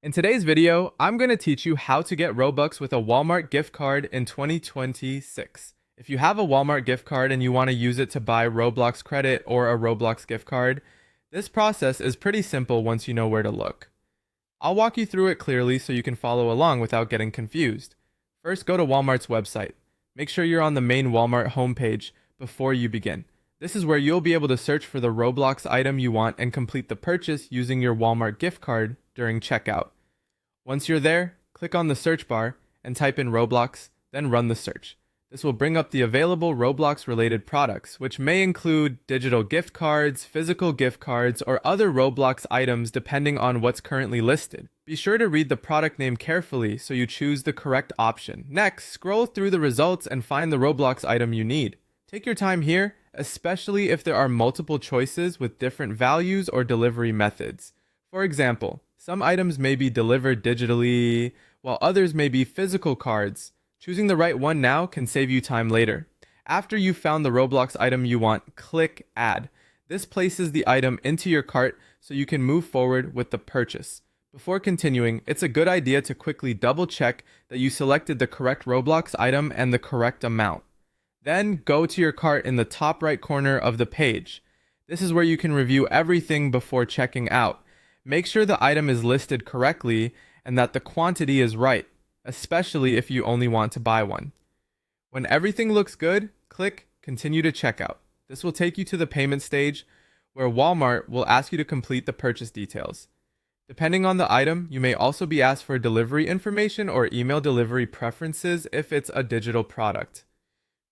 In today's video, I'm going to teach you how to get Robux with a Walmart gift card in 2026. If you have a Walmart gift card and you want to use it to buy Roblox credit or a Roblox gift card, this process is pretty simple once you know where to look. I'll walk you through it clearly so you can follow along without getting confused. First, go to Walmart's website. Make sure you're on the main Walmart homepage before you begin. This is where you'll be able to search for the Roblox item you want and complete the purchase using your Walmart gift card during checkout. Once you're there, click on the search bar and type in Roblox, then run the search. This will bring up the available Roblox-related products, which may include digital gift cards, physical gift cards, or other Roblox items depending on what's currently listed. Be sure to read the product name carefully so you choose the correct option. Next, scroll through the results and find the Roblox item you need. Take your time here, especially if there are multiple choices with different values or delivery methods. For example, some items may be delivered digitally, while others may be physical cards. Choosing the right one now can save you time later. After you've found the Roblox item you want, click Add. This places the item into your cart so you can move forward with the purchase. Before continuing, it's a good idea to quickly double check that you selected the correct Roblox item and the correct amount. Then go to your cart in the top right corner of the page. This is where you can review everything before checking out. Make sure the item is listed correctly and that the quantity is right, especially if you only want to buy one. When everything looks good, click Continue to Checkout. This will take you to the payment stage where Walmart will ask you to complete the purchase details. Depending on the item, you may also be asked for delivery information or email delivery preferences if it's a digital product.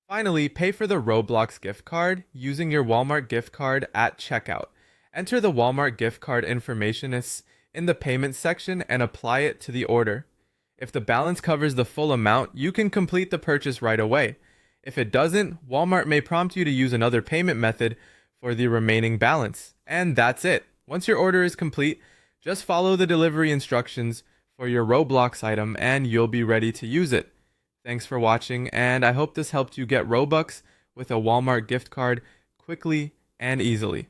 Finally, pay for the Roblox gift card using your Walmart gift card at checkout. Enter the Walmart gift card information in the payment section and apply it to the order. If the balance covers the full amount, you can complete the purchase right away. If it doesn't, Walmart may prompt you to use another payment method for the remaining balance. And that's it. Once your order is complete, just follow the delivery instructions for your Roblox item and you'll be ready to use it. Thanks for watching, and I hope this helped you get Robux with a Walmart gift card quickly and easily.